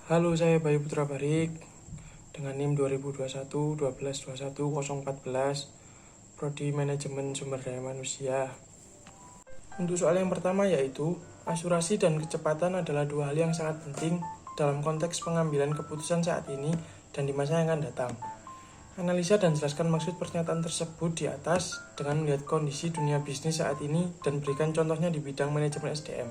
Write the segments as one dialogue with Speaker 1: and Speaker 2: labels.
Speaker 1: Halo, saya Bayu Putra Barik dengan NIM 2021 12 21 014 Prodi Manajemen Sumber Daya Manusia. Untuk soal yang pertama yaitu akurasi dan kecepatan adalah dua hal yang sangat penting dalam konteks pengambilan keputusan saat ini dan di masa yang akan datang. Analisa dan jelaskan maksud pernyataan tersebut di atas dengan melihat kondisi dunia bisnis saat ini dan berikan contohnya di bidang manajemen SDM.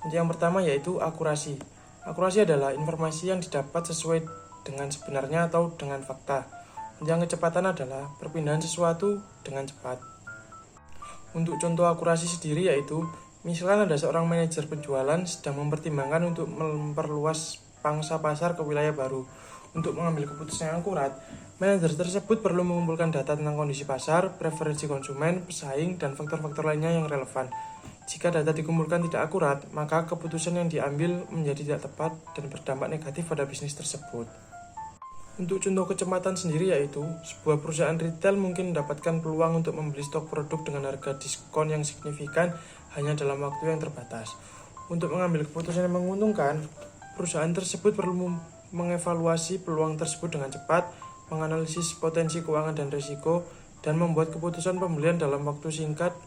Speaker 1: Untuk yang pertama yaitu akurasi. Akurasi adalah informasi yang didapat sesuai dengan sebenarnya atau dengan fakta. Untuk yang kecepatan adalah perpindahan sesuatu dengan cepat. Untuk contoh akurasi sendiri yaitu, misalkan ada seorang manajer penjualan sedang mempertimbangkan untuk memperluas pangsa pasar ke wilayah baru. Untuk mengambil keputusan yang akurat, manajer tersebut perlu mengumpulkan data tentang kondisi pasar, preferensi konsumen, pesaing, dan faktor-faktor lainnya yang relevan. Jika data dikumpulkan tidak akurat, maka keputusan yang diambil menjadi tidak tepat dan berdampak negatif pada bisnis tersebut. Untuk contoh kecepatan sendiri yaitu, sebuah perusahaan retail mungkin mendapatkan peluang untuk membeli stok produk dengan harga diskon yang signifikan hanya dalam waktu yang terbatas. Untuk mengambil keputusan yang menguntungkan, perusahaan tersebut perlu mengevaluasi peluang tersebut dengan cepat, menganalisis potensi keuangan dan risiko, dan membuat keputusan pembelian dalam waktu singkat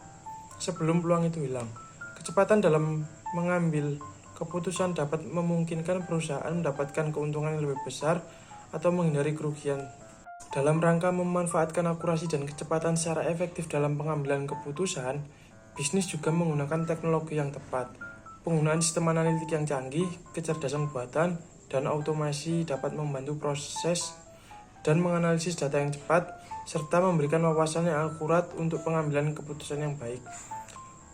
Speaker 1: sebelum peluang itu hilang. Kecepatan dalam mengambil keputusan dapat memungkinkan perusahaan mendapatkan keuntungan yang lebih besar atau menghindari kerugian. Dalam rangka memanfaatkan akurasi dan kecepatan secara efektif dalam pengambilan keputusan, bisnis juga menggunakan teknologi yang tepat. Penggunaan sistem analitik yang canggih, kecerdasan buatan, dan otomasi dapat membantu proses dan menganalisis data yang cepat, serta memberikan wawasan yang akurat untuk pengambilan keputusan yang baik.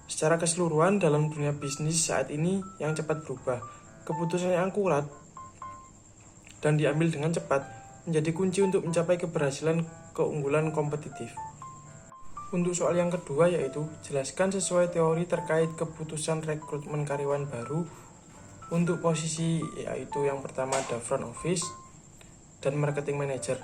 Speaker 1: Secara keseluruhan dalam dunia bisnis saat ini yang cepat berubah, keputusan yang akurat dan diambil dengan cepat menjadi kunci untuk mencapai keberhasilan keunggulan kompetitif. Untuk soal yang kedua yaitu, jelaskan sesuai teori terkait keputusan rekrutmen karyawan baru untuk posisi yaitu yang pertama ada front office dan marketing manager.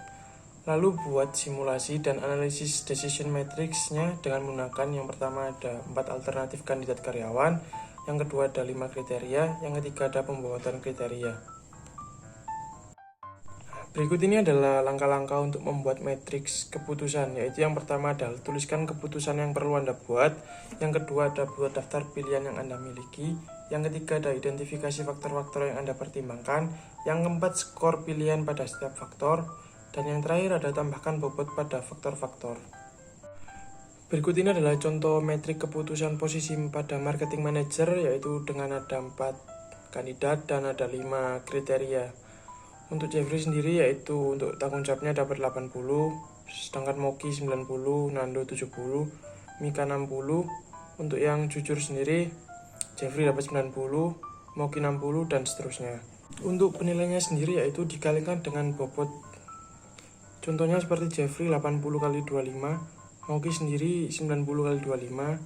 Speaker 1: Lalu buat simulasi dan analisis decision matrix-nya dengan menggunakan yang pertama ada 4 alternatif kandidat karyawan, yang kedua ada 5 kriteria, yang ketiga ada pembuatan kriteria. Berikut ini adalah langkah-langkah untuk membuat matriks keputusan, yaitu yang pertama adalah tuliskan keputusan yang perlu Anda buat, yang kedua ada buat daftar pilihan yang Anda miliki, yang ketiga ada identifikasi faktor-faktor yang Anda pertimbangkan, yang keempat skor pilihan pada setiap faktor, dan yang terakhir ada tambahkan bobot pada faktor-faktor. Berikut ini adalah contoh metrik keputusan posisi pada marketing manager, yaitu dengan ada 4 kandidat dan ada 5 kriteria. Untuk Jeffrey sendiri yaitu untuk tanggung jawabnya dapat 80, sedangkan Moki 90, Nando 70, Mika 60. Untuk yang jujur sendiri, Jeffrey dapat 90, Moki 60, dan seterusnya. Untuk penilaiannya sendiri yaitu dikalikan dengan bobot. Contohnya seperti Jeffrey 80 kali 25, Moki sendiri 90 kali 25,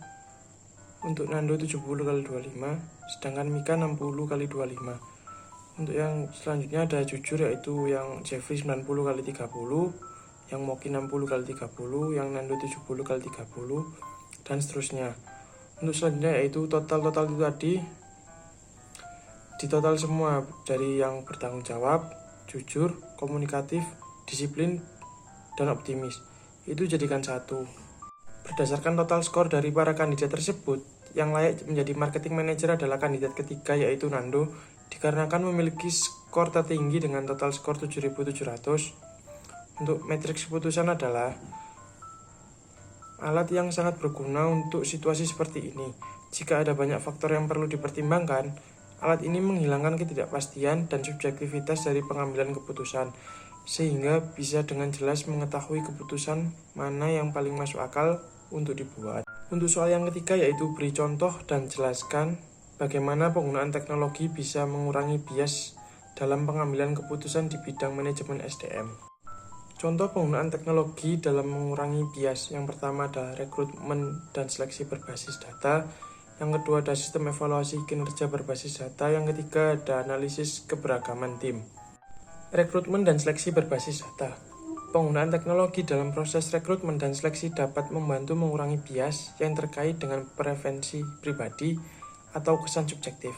Speaker 1: untuk Nando 70 kali 25, sedangkan Mika 60 kali 25. Untuk yang selanjutnya ada jujur yaitu yang Jeffrey 90 kali 30, yang Moki 60 kali 30, yang Nando 70 kali 30, dan seterusnya. Untuk selanjutnya yaitu total itu tadi, ditotal semua dari yang bertanggung jawab, jujur, komunikatif, disiplin, dan optimis. Itu jadikan satu. Berdasarkan total skor dari para kandidat tersebut, yang layak menjadi marketing manager adalah kandidat ketiga yaitu Nando, dikarenakan memiliki skor tertinggi dengan total skor 7.700. Untuk matriks keputusan adalah alat yang sangat berguna untuk situasi seperti ini. Jika ada banyak faktor yang perlu dipertimbangkan, alat ini menghilangkan ketidakpastian dan subjektivitas dari pengambilan keputusan, sehingga bisa dengan jelas mengetahui keputusan mana yang paling masuk akal untuk dibuat. Untuk soal yang ketiga yaitu beri contoh dan jelaskan bagaimana penggunaan teknologi bisa mengurangi bias dalam pengambilan keputusan di bidang manajemen SDM. Contoh penggunaan teknologi dalam mengurangi bias, yang pertama ada rekrutmen dan seleksi berbasis data, yang kedua ada sistem evaluasi kinerja berbasis data, yang ketiga ada analisis keberagaman tim. Rekrutmen dan seleksi berbasis data. Penggunaan teknologi dalam proses rekrutmen dan seleksi dapat membantu mengurangi bias yang terkait dengan preferensi pribadi atau kesan subjektif.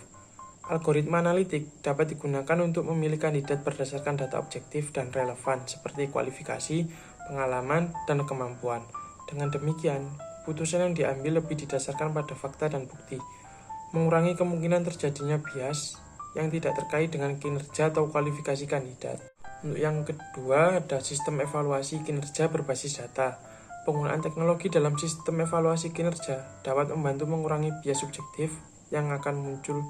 Speaker 1: Algoritma analitik dapat digunakan untuk memilih kandidat berdasarkan data objektif dan relevan seperti kualifikasi, pengalaman, dan kemampuan. Dengan demikian, putusan yang diambil lebih didasarkan pada fakta dan bukti, mengurangi kemungkinan terjadinya bias yang tidak terkait dengan kinerja atau kualifikasi kandidat. Untuk yang kedua, ada sistem evaluasi kinerja berbasis data. Penggunaan teknologi dalam sistem evaluasi kinerja dapat membantu mengurangi bias subjektif yang akan muncul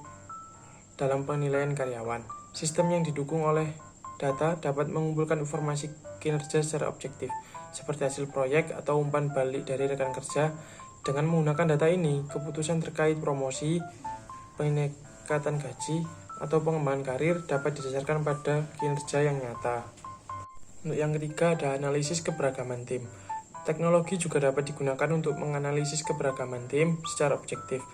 Speaker 1: dalam penilaian karyawan. Sistem yang didukung oleh data dapat mengumpulkan informasi kinerja secara objektif, seperti hasil proyek atau umpan balik dari rekan kerja. Dengan menggunakan data ini, keputusan terkait promosi, peningkatan gaji, atau pengembangan karir dapat didasarkan pada kinerja yang nyata. Untuk yang ketiga, ada analisis keberagaman tim. Teknologi juga dapat digunakan untuk menganalisis keberagaman tim secara objektif.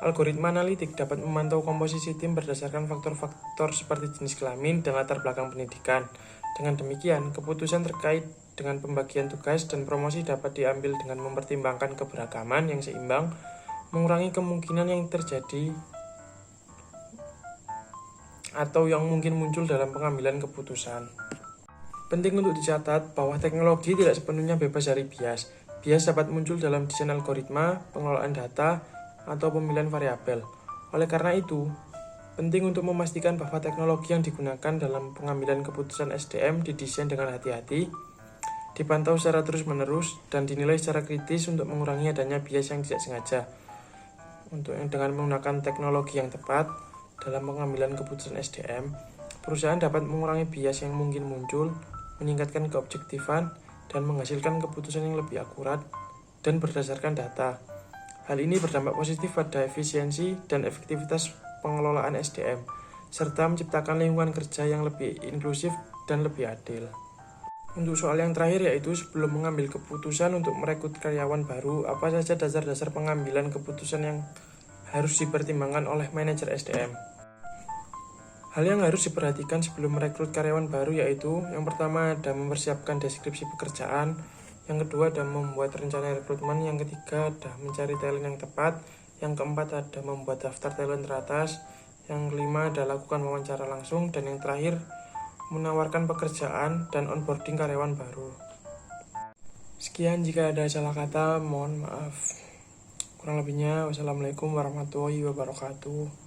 Speaker 1: Algoritma analitik dapat memantau komposisi tim berdasarkan faktor-faktor seperti jenis kelamin dan latar belakang pendidikan. Dengan demikian, keputusan terkait dengan pembagian tugas dan promosi dapat diambil dengan mempertimbangkan keberagaman yang seimbang, mengurangi kemungkinan yang terjadi atau yang mungkin muncul dalam pengambilan keputusan. Penting untuk dicatat bahwa teknologi tidak sepenuhnya bebas dari bias. Bias dapat muncul dalam desain algoritma, pengelolaan data, atau pemilihan variabel. Oleh karena itu, penting untuk memastikan bahwa teknologi yang digunakan dalam pengambilan keputusan SDM didesain dengan hati-hati, dipantau secara terus-menerus, dan dinilai secara kritis untuk mengurangi adanya bias yang tidak sengaja. Dengan menggunakan teknologi yang tepat dalam pengambilan keputusan SDM, perusahaan dapat mengurangi bias yang mungkin muncul, meningkatkan keobjektifan, dan menghasilkan keputusan yang lebih akurat dan berdasarkan data. Hal ini berdampak positif pada efisiensi dan efektivitas pengelolaan SDM, serta menciptakan lingkungan kerja yang lebih inklusif dan lebih adil. Untuk soal yang terakhir, yaitu sebelum mengambil keputusan untuk merekrut karyawan baru, apa saja dasar-dasar pengambilan keputusan yang harus dipertimbangkan oleh manajer SDM. Hal yang harus diperhatikan sebelum merekrut karyawan baru yaitu, yang pertama ada mempersiapkan deskripsi pekerjaan, yang kedua ada membuat rencana rekrutmen, yang ketiga ada mencari talent yang tepat, yang keempat ada membuat daftar talent teratas, yang kelima ada lakukan wawancara langsung, dan yang terakhir menawarkan pekerjaan dan onboarding karyawan baru. Sekian, jika ada salah kata mohon maaf. Kurang lebihnya, wassalamualaikum warahmatullahi wabarakatuh.